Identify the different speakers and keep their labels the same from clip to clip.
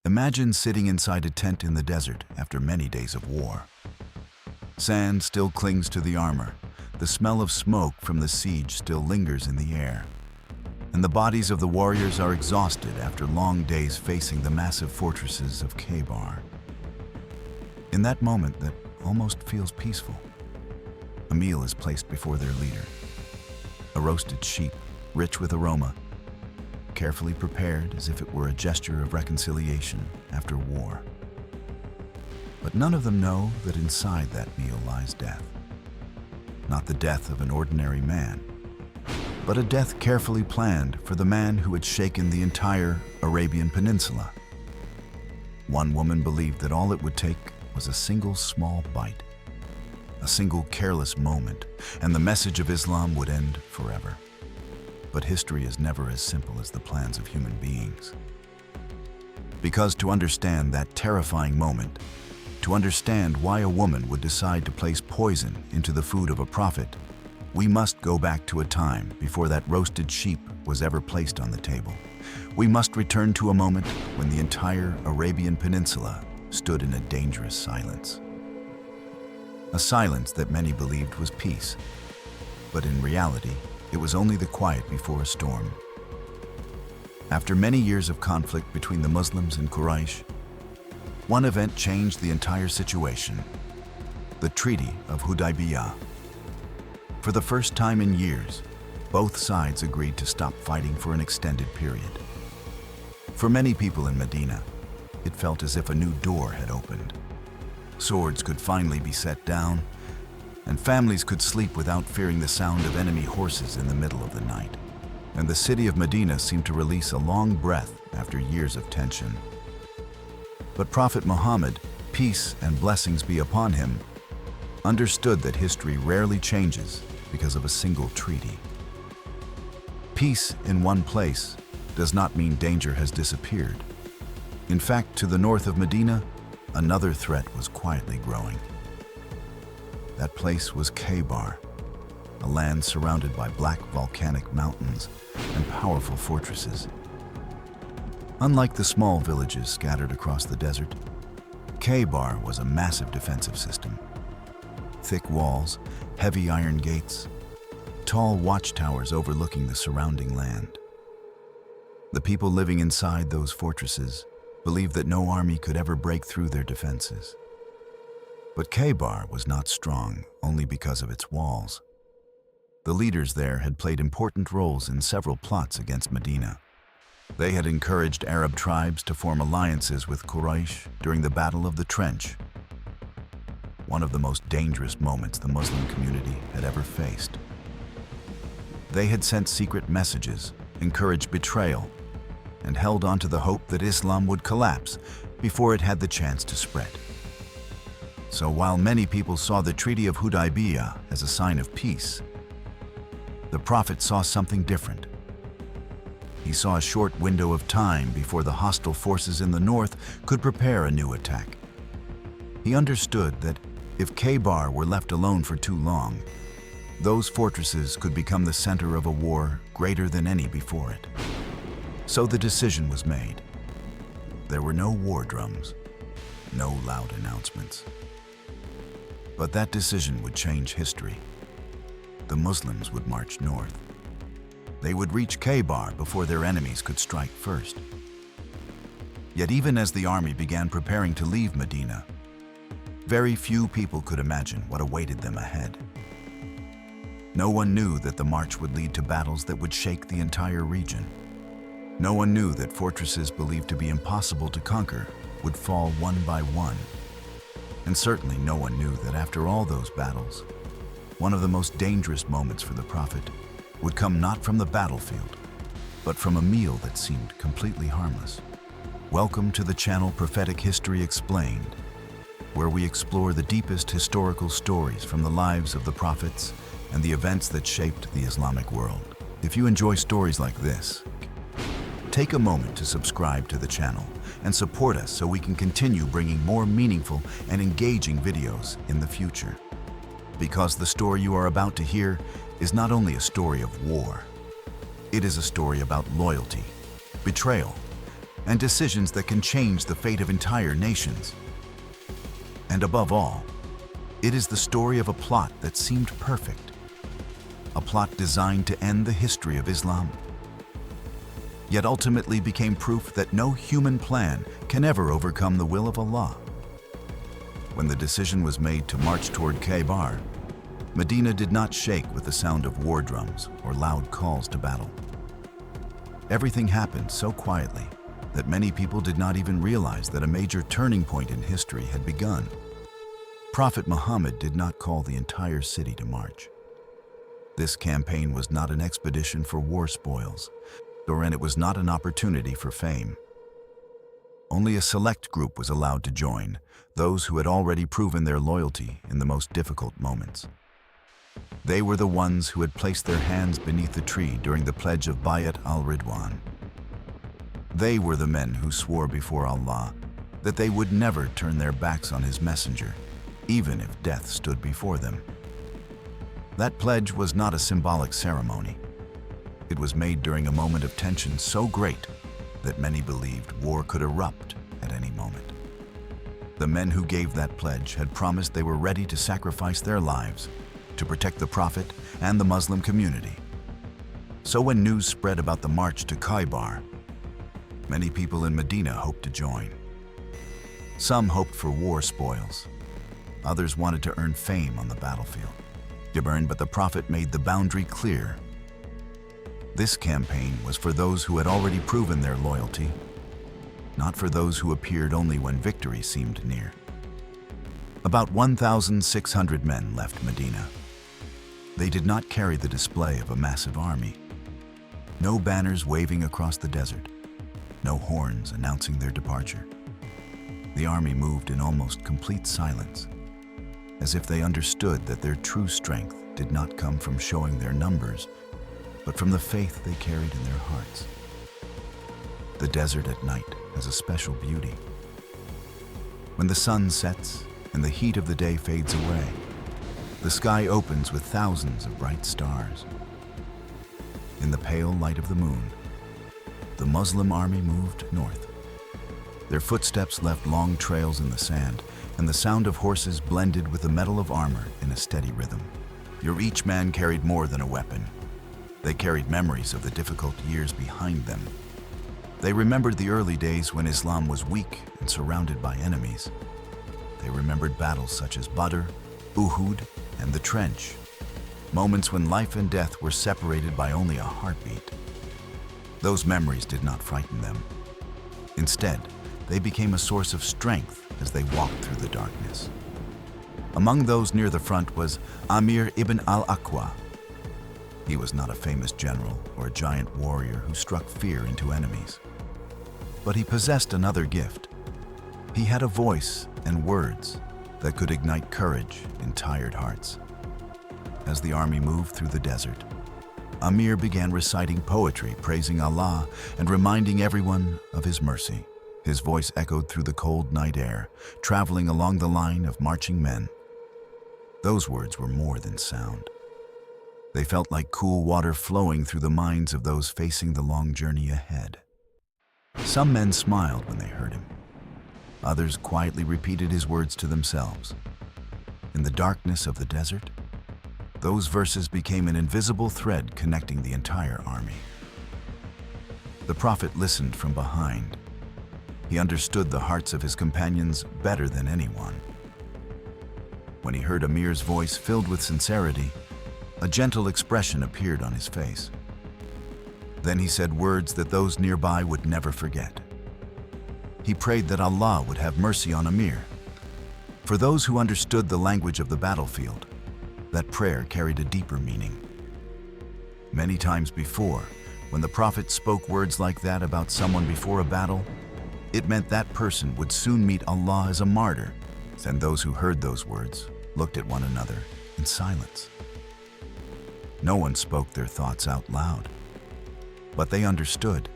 Speaker 1: Imagine sitting inside a tent in the desert after many days of war. Sand still clings to the armor, the smell of smoke from the siege still lingers in the air, and the bodies of the warriors are exhausted after long days facing the massive fortresses of Khaybar. In that moment that almost feels peaceful, a meal is placed before their leader. A roasted sheep, rich with aroma, carefully prepared as if it were a gesture of reconciliation after war. But none of them know that inside that meal lies death. Not the death of an ordinary man, but a death carefully planned for the man who had shaken the entire Arabian Peninsula. One woman believed that all it would take was a single small bite, a single careless moment, and the message of Islam would end forever. But history is never as simple as the plans of human beings. Because to understand that terrifying moment, to understand why a woman would decide to place poison into the food of a prophet, we must go back to a time before that roasted sheep was ever placed on the table. We must return to a moment when the entire Arabian Peninsula stood in a dangerous silence. A silence that many believed was peace, but in reality, it was only the quiet before a storm. After many years of conflict between the Muslims and Quraysh, one event changed the entire situation: the Treaty of Hudaybiyyah. For the first time in years, both sides agreed to stop fighting for an extended period. For many people in Medina, it felt as if a new door had opened. Swords could finally be set down, and families could sleep without fearing the sound of enemy horses in the middle of the night. And the city of Medina seemed to release a long breath after years of tension. But Prophet Muhammad, peace and blessings be upon him, understood that history rarely changes because of a single treaty. Peace in one place does not mean danger has disappeared. In fact, to the north of Medina, another threat was quietly growing. That place was Khaybar, a land surrounded by black volcanic mountains and powerful fortresses. Unlike the small villages scattered across the desert, Khaybar was a massive defensive system. Thick walls, heavy iron gates, tall watchtowers overlooking the surrounding land. The people living inside those fortresses believed that no army could ever break through their defenses. But Khaybar was not strong only because of its walls. The leaders there had played important roles in several plots against Medina. They had encouraged Arab tribes to form alliances with Quraysh during the Battle of the Trench, one of the most dangerous moments the Muslim community had ever faced. They had sent secret messages, encouraged betrayal, and held on to the hope that Islam would collapse before it had the chance to spread. So while many people saw the Treaty of Hudaybiyyah as a sign of peace, the Prophet saw something different. He saw a short window of time before the hostile forces in the north could prepare a new attack. He understood that if Khaybar were left alone for too long, those fortresses could become the center of a war greater than any before it. So the decision was made. There were no war drums, no loud announcements. But that decision would change history. The Muslims would march north. They would reach Khaybar before their enemies could strike first. Yet even as the army began preparing to leave Medina, very few people could imagine what awaited them ahead. No one knew that the march would lead to battles that would shake the entire region. No one knew that fortresses believed to be impossible to conquer would fall one by one. And certainly no one knew that after all those battles, one of the most dangerous moments for the Prophet would come not from the battlefield, but from a meal that seemed completely harmless. Welcome to the channel Prophetic History Explained, where we explore the deepest historical stories from the lives of the prophets and the events that shaped the Islamic world. If you enjoy stories like this, take a moment to subscribe to the channel and support us so we can continue bringing more meaningful and engaging videos in the future. Because the story you are about to hear is not only a story of war, it is a story about loyalty, betrayal, and decisions that can change the fate of entire nations. And above all, it is the story of a plot that seemed perfect, a plot designed to end the history of Islam, yet ultimately became proof that no human plan can ever overcome the will of Allah. When the decision was made to march toward Khaybar, Medina did not shake with the sound of war drums or loud calls to battle. Everything happened so quietly that many people did not even realize that a major turning point in history had begun. Prophet Muhammad did not call the entire city to march. This campaign was not an expedition for war spoils, and it was not an opportunity for fame. Only a select group was allowed to join, those who had already proven their loyalty in the most difficult moments. They were the ones who had placed their hands beneath the tree during the pledge of Bayat al-Ridwan. They were the men who swore before Allah that they would never turn their backs on His messenger, even if death stood before them. That pledge was not a symbolic ceremony. It was made during a moment of tension so great that many believed war could erupt at any moment. The men who gave that pledge had promised they were ready to sacrifice their lives to protect the Prophet and the Muslim community. So when news spread about the march to Khaybar, many people in Medina hoped to join. Some hoped for war spoils. Others wanted to earn fame on the battlefield. But the Prophet made the boundary clear. This campaign was for those who had already proven their loyalty, not for those who appeared only when victory seemed near. About 1,600 men left Medina. They did not carry the display of a massive army. No banners waving across the desert, no horns announcing their departure. The army moved in almost complete silence, as if they understood that their true strength did not come from showing their numbers, but from the faith they carried in their hearts. The desert at night has a special beauty. When the sun sets and the heat of the day fades away, the sky opens with thousands of bright stars. In the pale light of the moon, the Muslim army moved north. Their footsteps left long trails in the sand, and the sound of horses blended with the metal of armor in a steady rhythm. Each man carried more than a weapon. They carried memories of the difficult years behind them. They remembered the early days when Islam was weak and surrounded by enemies. They remembered battles such as Badr, Uhud, and the Trench, moments when life and death were separated by only a heartbeat. Those memories did not frighten them. Instead, they became a source of strength as they walked through the darkness. Among those near the front was Amir ibn al-Aqwa. He was not a famous general or a giant warrior who struck fear into enemies. But he possessed another gift. He had a voice and words that could ignite courage in tired hearts. As the army moved through the desert, Amir began reciting poetry, praising Allah and reminding everyone of His mercy. His voice echoed through the cold night air, traveling along the line of marching men. Those words were more than sound. They felt like cool water flowing through the minds of those facing the long journey ahead. Some men smiled when they heard him. Others quietly repeated his words to themselves. In the darkness of the desert, those verses became an invisible thread connecting the entire army. The Prophet listened from behind. He understood the hearts of his companions better than anyone. When he heard Amir's voice filled with sincerity, a gentle expression appeared on his face. Then he said words that those nearby would never forget. He prayed that Allah would have mercy on Amir. For those who understood the language of the battlefield, that prayer carried a deeper meaning. Many times before, when the Prophet spoke words like that about someone before a battle, it meant that person would soon meet Allah as a martyr. And those who heard those words looked at one another in silence. No one spoke their thoughts out loud, but they understood,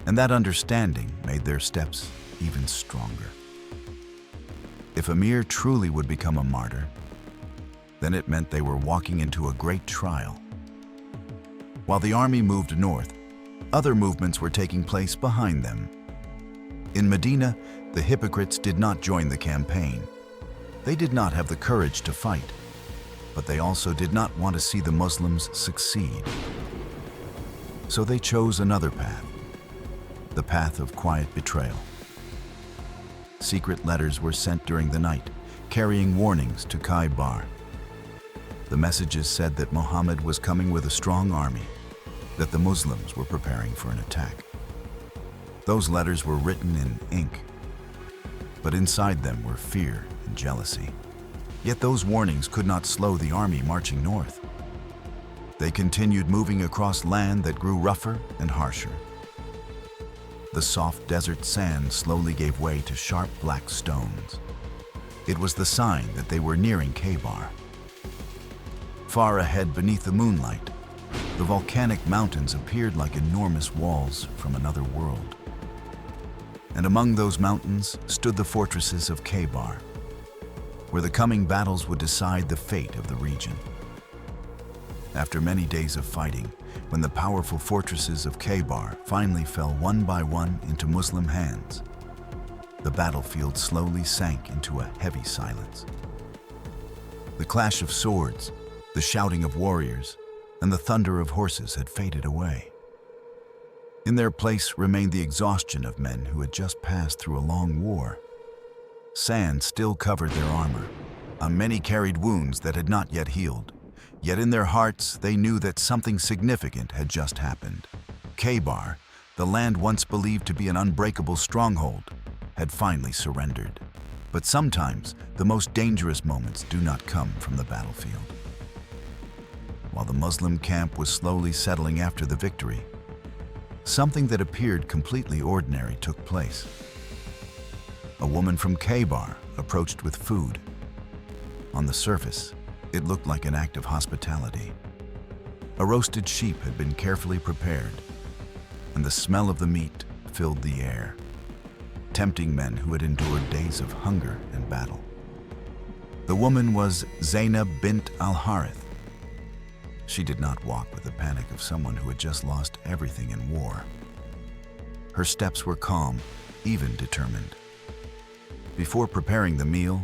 Speaker 1: and that understanding made their steps even stronger. If Amir truly would become a martyr, then it meant they were walking into a great trial. While the army moved north, other movements were taking place behind them. In Medina, the hypocrites did not join the campaign. They did not have the courage to fight, but they also did not want to see the Muslims succeed. So they chose another path, the path of quiet betrayal. Secret letters were sent during the night, carrying warnings to Khaybar. The messages said that Muhammad was coming with a strong army, that the Muslims were preparing for an attack. Those letters were written in ink, but inside them were fear and jealousy. Yet those warnings could not slow the army marching north. They continued moving across land that grew rougher and harsher. The soft desert sand slowly gave way to sharp black stones. It was the sign that they were nearing Khaybar. Far ahead beneath the moonlight, the volcanic mountains appeared like enormous walls from another world. And among those mountains stood the fortresses of Khaybar, where the coming battles would decide the fate of the region. After many days of fighting, when the powerful fortresses of Khaybar finally fell one by one into Muslim hands, the battlefield slowly sank into a heavy silence. The clash of swords, the shouting of warriors, and the thunder of horses had faded away. In their place remained the exhaustion of men who had just passed through a long war. Sand still covered their armor, and many carried wounds that had not yet healed. Yet in their hearts, they knew that something significant had just happened. Khaybar, the land once believed to be an unbreakable stronghold, had finally surrendered. But sometimes, the most dangerous moments do not come from the battlefield. While the Muslim camp was slowly settling after the victory, something that appeared completely ordinary took place. A woman from Khaybar approached with food. On the surface, it looked like an act of hospitality. A roasted sheep had been carefully prepared, and the smell of the meat filled the air, tempting men who had endured days of hunger and battle. The woman was Zaynab bint harith. She did not walk with the panic of someone who had just lost everything in war. Her steps were calm, even determined. Before preparing the meal,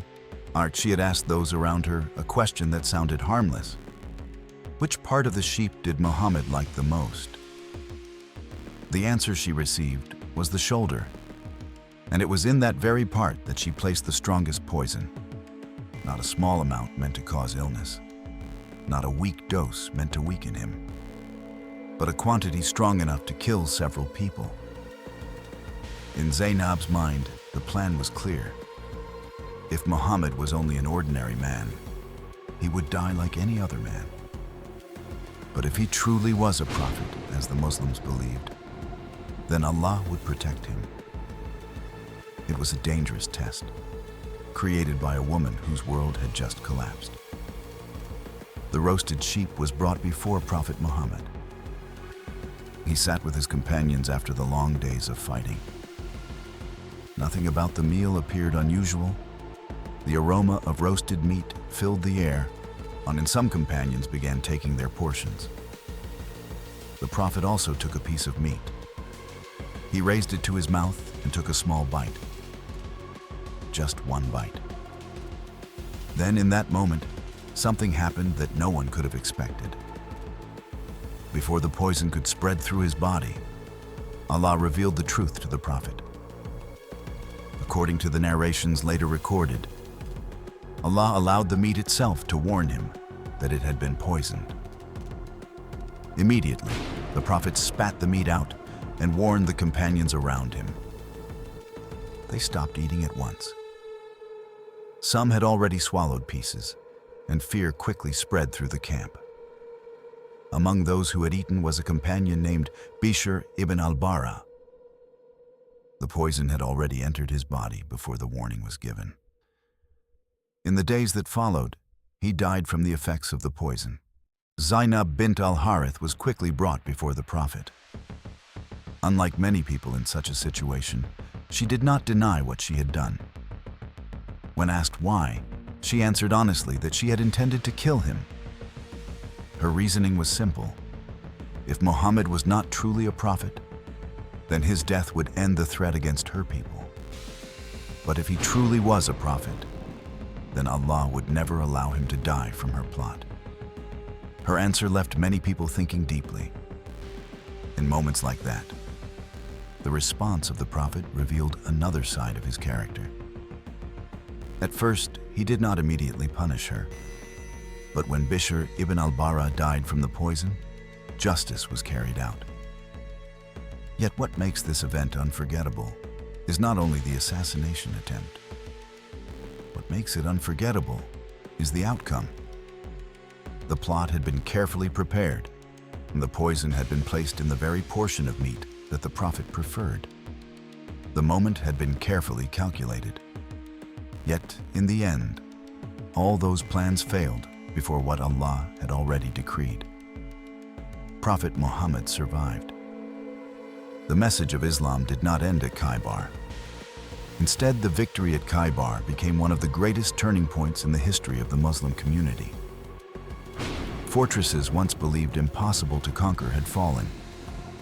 Speaker 1: she had asked those around her a question that sounded harmless. Which part of the sheep did Muhammad like the most? The answer she received was the shoulder, and it was in that very part that she placed the strongest poison. Not a small amount meant to cause illness. Not a weak dose meant to weaken him, but a quantity strong enough to kill several people. In Zaynab's mind, the plan was clear. If Muhammad was only an ordinary man, he would die like any other man. But if he truly was a prophet, as the Muslims believed, then Allah would protect him. It was a dangerous test, created by a woman whose world had just collapsed. The roasted sheep was brought before Prophet Muhammad. He sat with his companions after the long days of fighting. Nothing about the meal appeared unusual. The aroma of roasted meat filled the air, and some companions began taking their portions. The Prophet also took a piece of meat. He raised it to his mouth and took a small bite. Just one bite. Then in that moment, something happened that no one could have expected. Before the poison could spread through his body, Allah revealed the truth to the Prophet. According to the narrations later recorded, Allah allowed the meat itself to warn him that it had been poisoned. Immediately, the Prophet spat the meat out and warned the companions around him. They stopped eating at once. Some had already swallowed pieces, and fear quickly spread through the camp. Among those who had eaten was a companion named Bishr ibn al-Bara. The poison had already entered his body before the warning was given. In the days that followed, he died from the effects of the poison. Zaynab bint harith was quickly brought before the Prophet. Unlike many people in such a situation, she did not deny what she had done. When asked why, she answered honestly that she had intended to kill him. Her reasoning was simple. If Muhammad was not truly a prophet, then his death would end the threat against her people. But if he truly was a prophet, then Allah would never allow him to die from her plot. Her answer left many people thinking deeply. In moments like that, the response of the prophet revealed another side of his character. At first, he did not immediately punish her. But when Bishr ibn al-Bara died from the poison, justice was carried out. Yet what makes this event unforgettable is not only the assassination attempt. What makes it unforgettable is the outcome. The plot had been carefully prepared, and the poison had been placed in the very portion of meat that the prophet preferred. The moment had been carefully calculated. Yet, in the end, all those plans failed before what Allah had already decreed. Prophet Muhammad survived. The message of Islam did not end at Khaybar. Instead, the victory at Khaybar became one of the greatest turning points in the history of the Muslim community. Fortresses once believed impossible to conquer had fallen,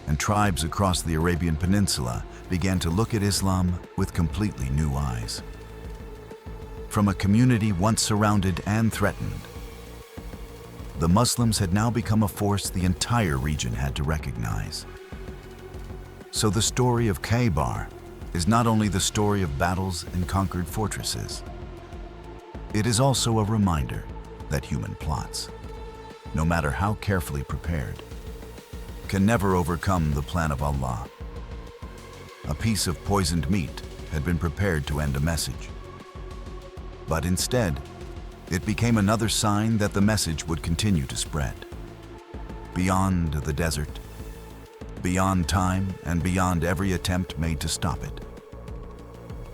Speaker 1: and tribes across the Arabian Peninsula began to look at Islam with completely new eyes. From a community once surrounded and threatened, the Muslims had now become a force the entire region had to recognize. So the story of Khaybar is not only the story of battles and conquered fortresses. It is also a reminder that human plots, no matter how carefully prepared, can never overcome the plan of Allah. A piece of poisoned meat had been prepared to end a message. But instead, it became another sign that the message would continue to spread. Beyond the desert, beyond time, and beyond every attempt made to stop it.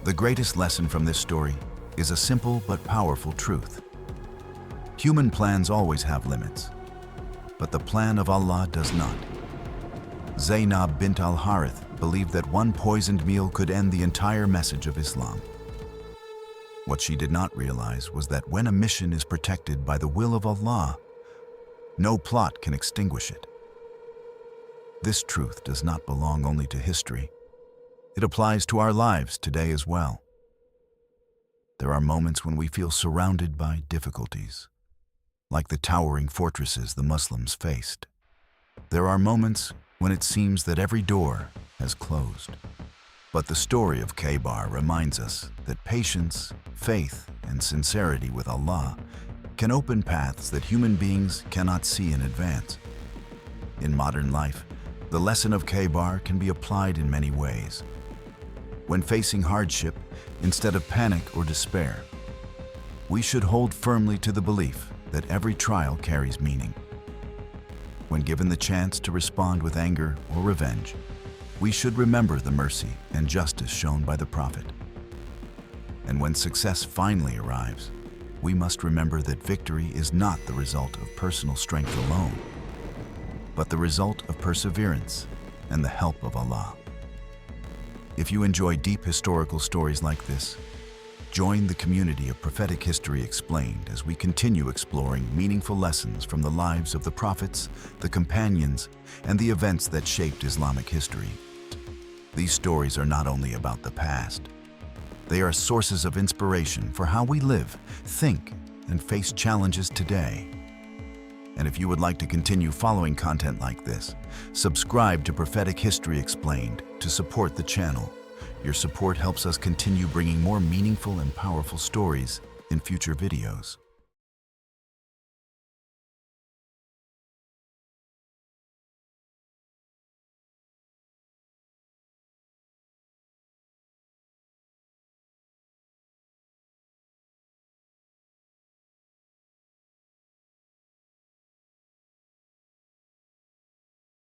Speaker 1: The greatest lesson from this story is a simple but powerful truth. Human plans always have limits, but the plan of Allah does not. Zaynab bint al-Harith believed that one poisoned meal could end the entire message of Islam. What she did not realize was that when a mission is protected by the will of Allah, no plot can extinguish it. This truth does not belong only to history. It applies to our lives today as well. There are moments when we feel surrounded by difficulties, like the towering fortresses the Muslims faced. There are moments when it seems that every door has closed. But the story of Khaybar reminds us that patience, faith, and sincerity with Allah can open paths that human beings cannot see in advance. In modern life, the lesson of Khaybar can be applied in many ways. When facing hardship, instead of panic or despair, we should hold firmly to the belief that every trial carries meaning. When given the chance to respond with anger or revenge, we should remember the mercy and justice shown by the Prophet. And when success finally arrives, we must remember that victory is not the result of personal strength alone, but the result of perseverance and the help of Allah. If you enjoy deep historical stories like this, join the community of Prophetic History Explained as we continue exploring meaningful lessons from the lives of the prophets, the companions, and the events that shaped Islamic history. These stories are not only about the past. They are sources of inspiration for how we live, think, and face challenges today. And if you would like to continue following content like this, subscribe to Prophetic History Explained to support the channel. Your support helps us continue bringing more meaningful and powerful stories in future videos.